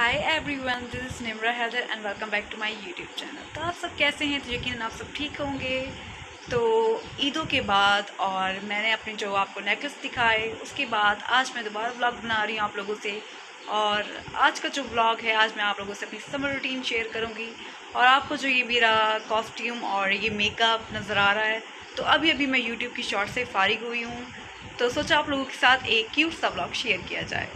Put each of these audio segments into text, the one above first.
Hi everyone, this is Nimra Haider and welcome back to my YouTube channel. तो आप सब कैसे हैं? तो यकीनन आप सब ठीक होंगे। तो ईदों के बाद और मैंने अपने जो आपको नेकलेस दिखाए उसके बाद आज मैं दोबारा व्लॉग बना रही हूँ आप लोगों से। और आज का जो व्लॉग है, आज मैं आप लोगों से अपनी समर रूटीन शेयर करूँगी। और आपको जो ये मेरा कॉस्ट्यूम और ये मेकअप नज़र आ रहा है, तो अभी अभी मैं यूट्यूब की शॉर्ट से फारिग हुई हूँ, तो सोचा आप लोगों के साथ एक क्यूट सा व्लॉग शेयर किया जाए।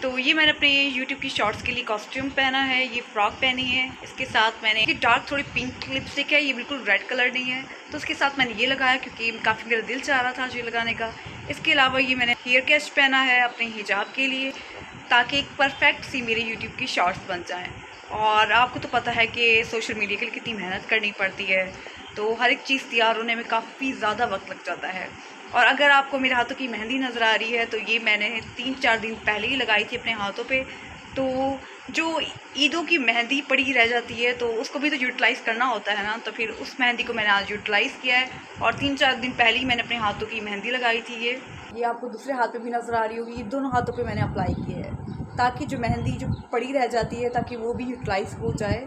तो ये मैंने अपने यूट्यूब की शॉर्ट्स के लिए कॉस्ट्यूम पहना है, ये फ्रॉक पहनी है। इसके साथ मैंने ये डार्क थोड़ी पिंक लिपस्टिक है, ये बिल्कुल रेड कलर नहीं है, तो उसके साथ मैंने ये लगाया क्योंकि काफ़ी मेरा दिल चाह रहा था ये लगाने का। इसके अलावा ये मैंने हेयर कैच पहना है अपने हिजाब के लिए, ताकि एक परफेक्ट सी मेरी यूट्यूब की शॉर्ट्स बन जाएँ। और आपको तो पता है कि सोशल मीडिया के लिए कितनी मेहनत करनी पड़ती है, तो हर एक चीज़ तैयार होने में काफ़ी ज़्यादा वक्त लग जाता है। और अगर आपको मेरे हाथों की मेहंदी नज़र आ रही है, तो ये मैंने 3-4 दिन पहले ही लगाई थी अपने हाथों पे। तो जो ईदों की मेहंदी पड़ी रह जाती है, तो उसको भी तो यूटिलाइज़ करना होता है ना, तो फिर उस मेहंदी को मैंने आज यूटिलाइज़ किया है। और 3-4 दिन पहले ही मैंने अपने हाथों की मेहंदी लगाई थी। ये आपको दूसरे हाथ पे भी नज़र आ रही होगी, ये दोनों हाथों पे मैंने अप्लाई किया है, ताकि जो मेहंदी जो पड़ी रह जाती है, ताकि वो भी यूटिलाइज़ हो जाए।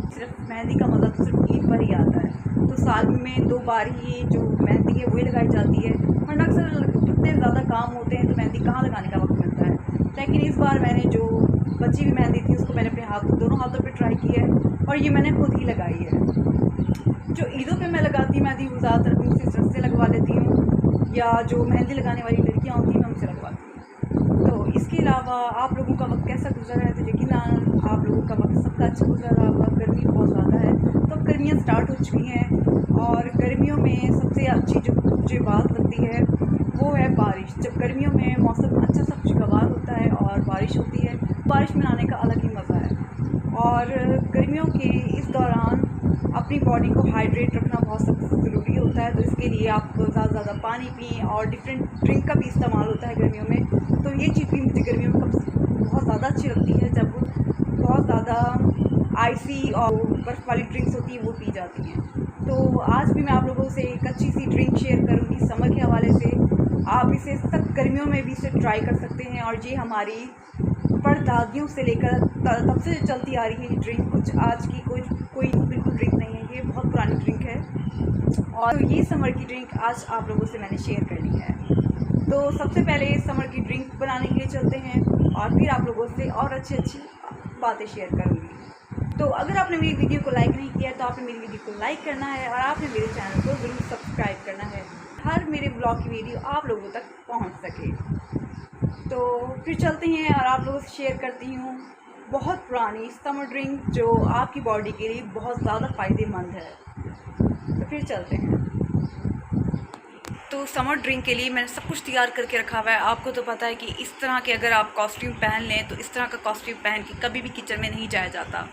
सिर्फ मेहंदी का मज़ा तो सिर्फ ईद पर ही आता है, तो साल में 2 बार ही जो मेहंदी है वही लगाई जाती है। वरना अक्सर इतने ज़्यादा काम होते हैं तो मेहंदी कहाँ लगाने का वक्त मिलता है। लेकिन इस बार मैंने जो बची हुई मेहंदी थी उसको मैंने अपने दोनों हाथों पे ट्राई किया है, और ये मैंने खुद ही लगाई है। जो ईदों पे मैं लगाती मेहंदी वो ज़्यादातर अपनी सिस्टर से लगवा लेती हूँ, या जो मेहंदी लगाने वाली लड़कियाँ होती हैं मैं उनसे लगवाती हूँ। तो इसके अलावा आप लोगों का वक्त कैसा गुजर रहा है? तो यकीन आप लोगों का वक्त सबका अच्छा गुजर रहा होगा। गर्मी बहुत ज़्यादा है, तो अब गर्मियाँ स्टार्ट हो चुकी हैं, और गर्मियों में सबसे अच्छी जो मुझे बात लगती है वो है बारिश। जब गर्मियों में मौसम अच्छा सा खुशगवार होता है और बारिश होती है, बारिश में नहाने का अलग ही मज़ा है। और गर्मियों के इस दौरान अपनी बॉडी को हाइड्रेट रखना बहुत सख्त ज़रूरी होता है, तो इसके लिए आप ज़्यादा से ज़्यादा पानी पिएँ, और डिफरेंट ड्रिंक का भी इस्तेमाल होता है गर्मियों में। तो ये चीज़ भी मुझे गर्मियों में बहुत ज़्यादा अच्छी लगती है, जब बहुत ज़्यादा आइसी और बर्फ़ वाली ड्रिंक्स होती हैं वो पी जाती हैं। तो आज भी मैं आप लोगों से एक अच्छी सी ड्रिंक शेयर करूँगी समर के हवाले से। आप इसे सख्त गर्मियों में भी इसे ट्राई कर सकते हैं, और ये हमारी परदादियों से लेकर तब से चलती आ रही है ये ड्रिंक। कुछ आज की कोई बिल्कुल ड्रिंक नहीं है, ये बहुत पुरानी ड्रिंक है, और ये समर की ड्रिंक आज आप लोगों से मैंने शेयर करनी है। तो सबसे पहले समर की ड्रिंक बनाने के लिए चलते हैं, और फिर आप लोगों से और अच्छी बातें शेयर करूँगी। तो अगर आपने मेरी वीडियो को लाइक नहीं किया तो आपने मेरी वीडियो को लाइक करना है, और आपने मेरे चैनल को ज़रूर सब्सक्राइब करना है, हर मेरे ब्लॉग की वीडियो आप लोगों तक पहुंच सके। तो फिर चलते हैं और आप लोगों से शेयर करती हूँ बहुत पुरानी समर ड्रिंक जो आपकी बॉडी के लिए बहुत ज़्यादा फ़ायदेमंद है। तो फिर चलते हैं। तो समर ड्रिंक के लिए मैंने सब कुछ तैयार करके रखा हुआ है। आपको तो पता है कि इस तरह के अगर आप कॉस्ट्यूम पहन लें, तो इस तरह का कॉस्ट्यूम पहन के कभी भी किचन में नहीं जाया जाता।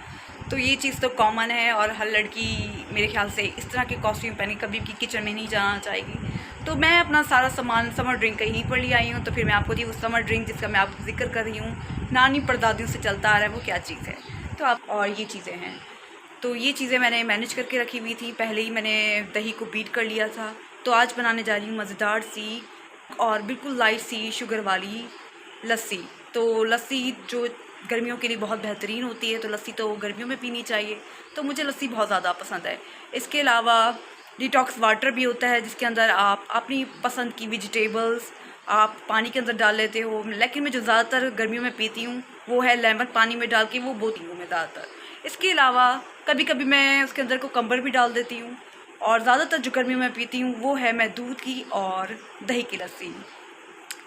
तो ये चीज़ तो कॉमन है, और हर लड़की मेरे ख्याल से इस तरह के कॉस्ट्यूम पहन के कभी भी किचन में नहीं जाना चाहेगी। तो मैं अपना सारा सामान समर ड्रिंक का यहीं पर ले आई हूँ। तो फिर मैं आपको दी वो समर ड्रिंक जिसका मैं आपको जिक्र कर रही हूँ, नानी परदादियों से चलता आ रहा है, वो क्या चीज़ है। तो आप और ये चीज़ें हैं, तो ये चीज़ें मैंने मैनेज करके रखी हुई थी। पहले ही मैंने दही को बीट कर लिया था। तो आज बनाने जा रही हूँ मज़ेदार सी और बिल्कुल लाइट सी शुगर वाली लस्सी। तो लस्सी जो गर्मियों के लिए बहुत बेहतरीन होती है, तो लस्सी तो गर्मियों में पीनी चाहिए, तो मुझे लस्सी बहुत ज़्यादा पसंद है। इसके अलावा डिटॉक्स वाटर भी होता है, जिसके अंदर आप अपनी पसंद की वेजिटेबल्स आप पानी के अंदर डाल लेते हो। लेकिन मैं जो ज़्यादातर गर्मियों में पीती हूँ वो है लेमन पानी में डाल के, वो बोती हूँ मैं ज़्यादातर। इसके अलावा कभी कभी मैं उसके अंदर कुकम्बर भी डाल देती हूँ, और ज़्यादातर जो गर्मियों में पीती हूँ वो है मैं दूध की और दही की लस्सी।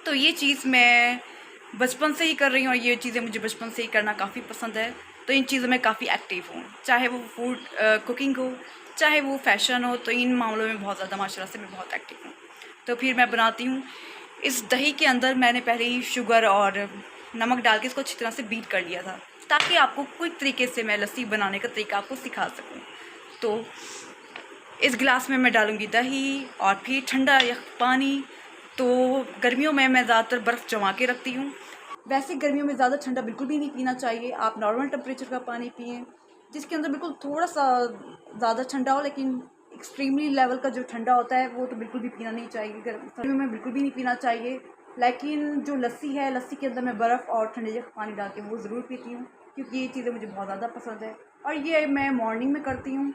तो ये चीज़ मैं बचपन से ही कर रही हूँ, और ये चीज़ें मुझे बचपन से ही करना काफ़ी पसंद है। तो इन चीज़ों में काफ़ी एक्टिव हूँ, चाहे वो फूड कुकिंग हो, चाहे वो फैशन हो, तो इन मामलों में बहुत ज़्यादा माशाल्लाह से मैं बहुत एक्टिव हूँ। तो फिर मैं बनाती हूँ, इस दही के अंदर मैंने पहले ही शुगर और नमक डाल के इसको अच्छी तरह से बीट कर लिया था, ताकि आपको क्विक तरीके से मैं लस्सी बनाने का तरीका आपको सिखा सकूँ। तो इस गिलास में मैं डालूँगी दही और फिर ठंडा या पानी। तो गर्मियों में मैं ज़्यादातर बर्फ़ जमा के रखती हूँ। वैसे गर्मियों में ज़्यादा ठंडा बिल्कुल भी नहीं पीना चाहिए, आप नॉर्मल टेम्परेचर का पानी पिएँ, जिसके अंदर बिल्कुल थोड़ा सा ज़्यादा ठंडा हो, लेकिन एक्सट्रीमली लेवल का जो ठंडा होता है वो तो बिल्कुल भी पीना नहीं चाहिए। गर्मियों में बिल्कुल भी नहीं पीना चाहिए। लेकिन जो लस्सी है, लस्सी के अंदर मैं बर्फ़ और ठंडे पानी डाल के वो ज़रूर पीती हूँ, क्योंकि ये चीज़ें मुझे बहुत ज़्यादा पसंद है और ये मैं मॉर्निंग में करती हूँ।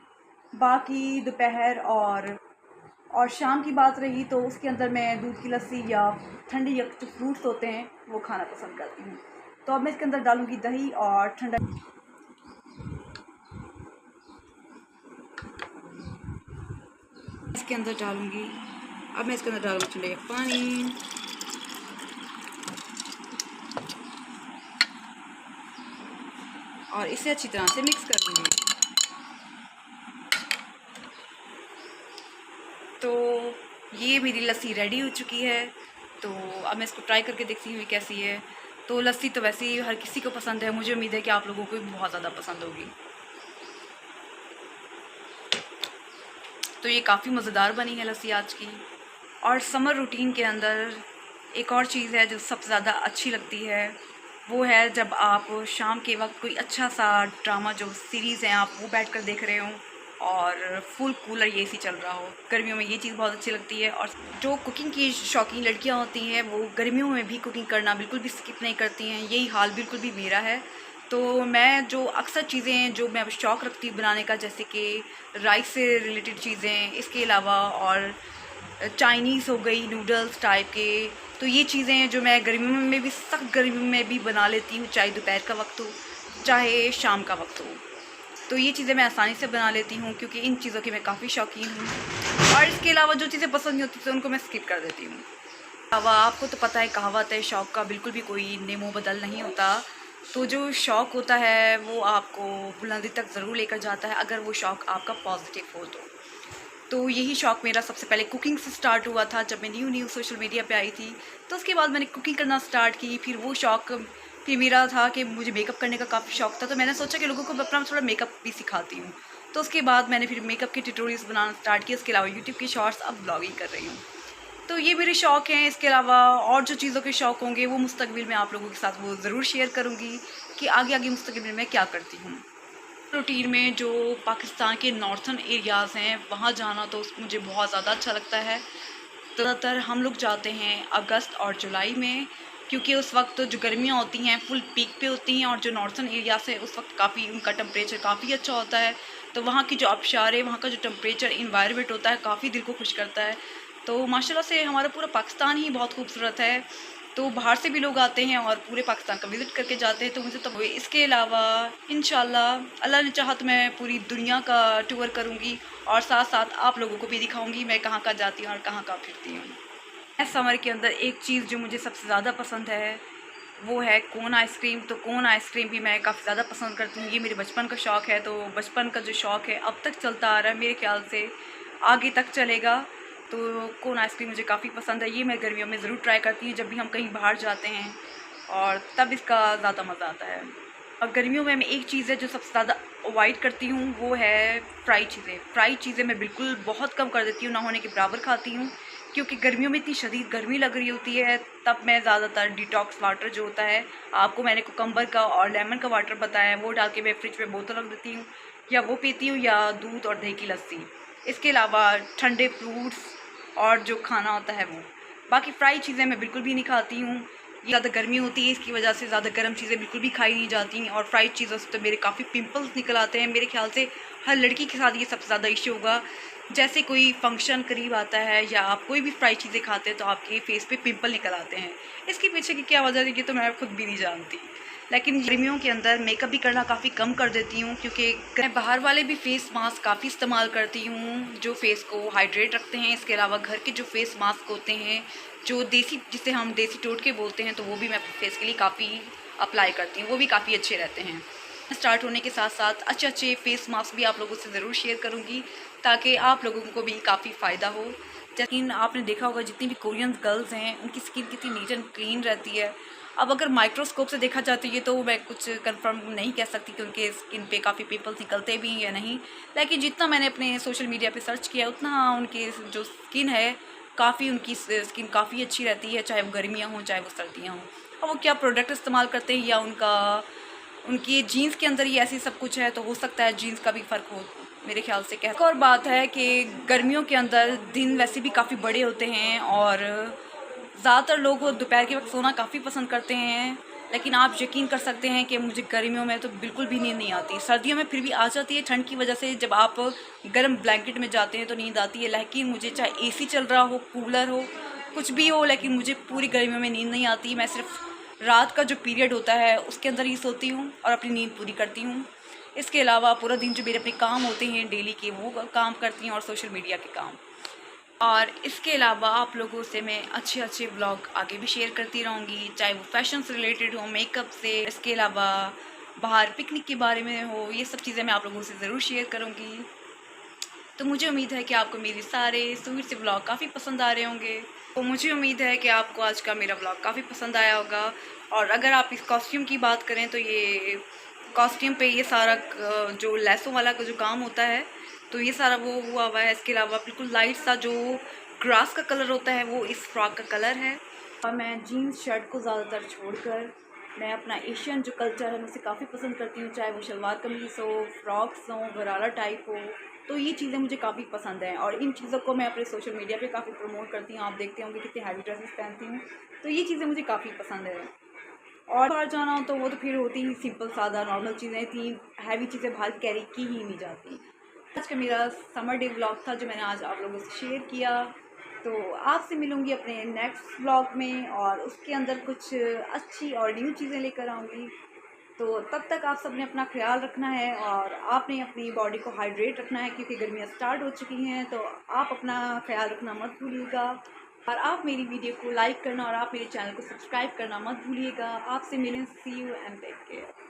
बाकी दोपहर और शाम की बात रही तो उसके अंदर मैं दूध की लस्सी या ठंडी या जो फ्रूट्स होते हैं वो खाना पसंद करती हूँ। तो अब मैं इसके अंदर डालूँगी दही और ठंडा, इसके अंदर डालूँगी, अब मैं इसके अंदर डालूँगी ठंडे पानी और इसे अच्छी तरह से मिक्स करूँगी। तो ये मेरी लस्सी रेडी हो चुकी है। तो अब मैं इसको ट्राई करके देखती हूँ कैसी है। तो लस्सी तो वैसे ही हर किसी को पसंद है, मुझे उम्मीद है कि आप लोगों को भी बहुत ज़्यादा पसंद होगी। तो ये काफ़ी मज़ेदार बनी है लस्सी आज की। और समर रूटीन के अंदर एक और चीज़ है जो सबसे ज़्यादा अच्छी लगती है, वो है जब आप शाम के वक्त कोई अच्छा सा ड्रामा, जो सीरीज़ हैं, आप वो बैठकर देख रहे हों और फुल कूलर एसी चल रहा हो। गर्मियों में ये चीज़ बहुत अच्छी लगती है। और जो कुकिंग की शौकीन लड़कियां होती हैं वो गर्मियों में भी कुकिंग करना बिल्कुल भी स्किप नहीं करती हैं। यही हाल बिल्कुल भी मेरा है। तो मैं जो अक्सर चीज़ें जो मैं शौक़ रखती हूँ बनाने का, जैसे कि राइस से रिलेटेड चीज़ें, इसके अलावा और चाइनीज़ हो गई, नूडल्स टाइप के, तो ये चीज़ें हैं जो मैं गर्मियों में भी, सख्त गर्मियों में भी बना लेती हूँ, चाहे दोपहर का वक्त हो चाहे शाम का वक्त हो। तो ये चीज़ें मैं आसानी से बना लेती हूँ क्योंकि इन चीज़ों की मैं काफ़ी शौकीन हूँ। और इसके अलावा जो चीज़ें पसंद नहीं होती तो उनको मैं स्किप कर देती हूँ। अलावा आपको तो पता है, कहावत है, शौक़ का बिल्कुल भी कोई नेमो बदल नहीं होता। तो जो शौक़ होता है वो आपको बुलंदी तक ज़रूर लेकर जाता है, अगर वो शौक़ आपका पॉजिटिव हो तो यही शौक़ मेरा सबसे पहले कुकिंग से स्टार्ट हुआ था जब मैं न्यू सोशल मीडिया पे आई थी। तो उसके बाद मैंने कुकिंग करना स्टार्ट की। फिर वो शौक़ फिर मेरा था कि मुझे मेकअप करने का काफ़ी शौक़ था, तो मैंने सोचा कि लोगों को अपना थोड़ा मेकअप भी सिखाती हूँ। तो उसके बाद मैंने फिर मेकअप के ट्यूटोरियल्स बनाना स्टार्ट किया। इसके अलावा यूट्यूब के शॉर्ट्स, अब ब्लॉगिंग कर रही हूँ। तो ये मेरे शौक़ हैं। इसके अलावा और जो चीज़ों के शौक़ होंगे वो मुस्तकबिल में आप लोगों के साथ वो ज़रूर शेयर करूँगी कि आगे मुस्तकबिल में मैं क्या करती हूँ। रूटीन में जो पाकिस्तान के नॉर्थन एरियाज़ हैं वहाँ जाना तो मुझे बहुत ज़्यादा अच्छा लगता है। ज़्यादातर हम लोग जाते हैं अगस्त और जुलाई में, क्योंकि उस वक्त जो गर्मियाँ होती हैं फुल पीक पे होती हैं और जो नॉर्थन एरियाज़ है उस वक्त काफ़ी उनका टेम्परेचर काफ़ी अच्छा होता है। तो वहाँ की जो आबशार है, वहाँ का जो टेम्परेचर इन्वायरमेंट होता है, काफ़ी दिल को खुश करता है। तो माशाल्लाह से हमारा पूरा पाकिस्तान ही बहुत खूबसूरत है। तो बाहर से भी लोग आते हैं और पूरे पाकिस्तान का विज़िट करके जाते हैं। तो मुझे तो इसके अलावा इंशाल्लाह अल्लाह ने चाहा तो मैं पूरी दुनिया का टूर करूँगी और साथ साथ आप लोगों को भी दिखाऊँगी मैं कहाँ जाती हूँ और कहाँ फिरती हूँ। इस समर के अंदर एक चीज़ जो मुझे सबसे ज़्यादा पसंद है वो है कोन आइसक्रीम। तो कोन आइसक्रीम भी मैं काफ़ी ज़्यादा पसंद करती हूँ। ये मेरे बचपन का शौक़ है। तो बचपन का जो शौक़ है अब तक चलता आ रहा है, मेरे ख्याल से आगे तक चलेगा। तो कोन आइसक्रीम मुझे काफ़ी पसंद है। ये मैं गर्मियों में ज़रूर ट्राई करती हूँ जब भी हम कहीं बाहर जाते हैं, और तब इसका ज़्यादा मज़ा आता है। और गर्मियों में मैं एक चीज़ है जो सबसे ज़्यादा अवॉइड करती हूँ वो है फ्राई चीज़ें। फ्राई चीज़ें मैं बिल्कुल बहुत कम कर देती हूँ, ना होने के बराबर खाती हूँ, क्योंकि गर्मियों में इतनी शदीद गर्मी लग रही होती है। तब मैं ज़्यादातर डिटॉक्स वाटर जो होता है, आपको मैंने कुकम्बर का और लेमन का वाटर बताया है, वो डाल के मैं फ्रिज में बोतल रख देती हूँ, या वो पीती हूँ या दूध और दही की लस्सी। इसके अलावा ठंडे फ्रूट्स और जो खाना होता है वो। बाकी फ्राई चीज़ें मैं बिल्कुल भी नहीं खाती हूँ। ज़्यादा गर्मी होती है, इसकी वजह से ज़्यादा गर्म चीज़ें बिल्कुल भी खाई नहीं जाती। और फ्राइड चीज़ों से तो मेरे काफ़ी पिंपल्स निकल आते हैं। मेरे ख्याल से हर लड़की के साथ ये सबसे ज़्यादा इश्यू होगा। जैसे कोई फंक्शन करीब आता है या आप कोई भी फ्राई चीज़ें खाते हैं तो आपके फेस पे पिंपल निकल आते हैं। इसके पीछे की क्या वजह है ये तो मैं खुद भी नहीं जानती। लेकिन गर्मियों के अंदर मेकअप भी करना काफ़ी कम कर देती हूँ, क्योंकि मैं बाहर वाले भी फेस मास्क काफ़ी इस्तेमाल करती हूँ जो फेस को हाइड्रेट रखते हैं। इसके अलावा घर के जो फेस मास्क होते हैं जो देसी, जिसे हम देसी टोटके बोलते हैं, तो वो भी मैं फेस के लिए काफ़ी अप्लाई करती हूँ, वो भी काफ़ी अच्छे रहते हैं। स्टार्ट होने के साथ साथ अच्छे फेस मास्क भी आप लोगों से ज़रूर शेयर करूँगी ताकि आप लोगों को भी काफ़ी फ़ायदा हो। लेकिन आपने देखा होगा जितनी भी कोरियन गर्ल्स हैं उनकी स्किन कितनी नीट एंड क्लीन रहती है। अब अगर माइक्रोस्कोप से देखा जाता है तो मैं कुछ कंफर्म नहीं कह सकती कि उनके स्किन पे काफ़ी पिंपल्स निकलते भी हैं या नहीं, लेकिन जितना मैंने अपने सोशल मीडिया पे सर्च किया उतना उनकी जो स्किन है काफ़ी, उनकी स्किन काफ़ी अच्छी रहती है, चाहे वो गर्मियाँ हों चाहे वो सर्दियाँ हों। और वो क्या प्रोडक्ट इस्तेमाल करते हैं या उनकी जीन्स के अंदर ही ऐसी सब कुछ है, तो हो सकता है जीन्स का भी फ़र्क हो मेरे ख्याल से। एक और बात है कि गर्मियों के अंदर दिन वैसे भी काफ़ी बड़े होते हैं और ज़्यादातर लोग दोपहर के वक्त सोना काफ़ी पसंद करते हैं, लेकिन आप यकीन कर सकते हैं कि मुझे गर्मियों में तो बिल्कुल भी नींद नहीं आती। सर्दियों में फिर भी आ जाती है ठंड की वजह से, जब आप गर्म ब्लैंकेट में जाते हैं तो नींद आती है। लेकिन मुझे चाहे एसी चल रहा हो, कूलर हो, कुछ भी हो, लेकिन मुझे पूरी गर्मियों में नींद नहीं आती। मैं सिर्फ रात का जो पीरियड होता है उसके अंदर ही सोती हूँ और अपनी नींद पूरी करती हूँ। इसके अलावा पूरा दिन जो मेरे अपने काम होते हैं डेली के, वो काम करती हूँ और सोशल मीडिया के काम। और इसके अलावा आप लोगों से मैं अच्छे अच्छे व्लॉग आगे भी शेयर करती रहूँगी, चाहे वो फैशन से रिलेटेड हो, मेकअप से, इसके अलावा बाहर पिकनिक के बारे में हो, ये सब चीज़ें मैं आप लोगों से ज़रूर शेयर करूँगी। तो मुझे उम्मीद है कि आपको मेरे सारे स्वीट से व्लॉग काफ़ी पसंद आ रहे होंगे। तो मुझे उम्मीद है कि आपको आज का मेरा व्लॉग काफ़ी पसंद आया होगा। और अगर आप इस कॉस्ट्यूम की बात करें तो ये कॉस्ट्यूम पे ये सारा जो लेसों वाला का जो काम होता है, तो ये सारा वो हुआ हुआ है। इसके अलावा बिल्कुल लाइट सा जो ग्रास का कलर होता है वो इस फ्रॉक का कलर है। और मैं जीन्स शर्ट को ज़्यादातर छोड़कर मैं अपना एशियन जो कल्चर है मैं उसे काफ़ी पसंद करती हूँ, चाहे वो शलवार कमीज़ हो, फ्रॉक्स हो, गरारा टाइप हो। तो ये चीज़ें मुझे काफ़ी पसंद हैं और इन चीज़ों को मैं अपने सोशल मीडिया पे काफ़ी प्रमोट करती हूँ। आप देखते होंगे कितनी हैवी ड्रेसेस पहनती हूँ, तो ये चीज़ें मुझे काफ़ी पसंद है। और बाहर जाना हो तो वो तो फिर होती ही सिंपल सादा नॉर्मल चीज़ें थी, हैवी चीज़ें बाहर कैरी की ही नहीं जाती। आज का मेरा समर डे व्लॉग था जो मैंने आज आप लोगों से शेयर किया। तो आपसे मिलूँगी अपने नेक्स्ट व्लॉग में और उसके अंदर कुछ अच्छी और न्यू चीज़ें लेकर आऊँगी। तो तब तक आप सब ने अपना ख्याल रखना है और आपने अपनी बॉडी को हाइड्रेट रखना है, क्योंकि गर्मियाँ स्टार्ट हो चुकी हैं। तो आप अपना ख्याल रखना मत भूलिएगा और आप मेरी वीडियो को लाइक करना और आप मेरे चैनल को सब्सक्राइब करना मत भूलिएगा। आपसे मिलें, सी यू एंड टेक केयर।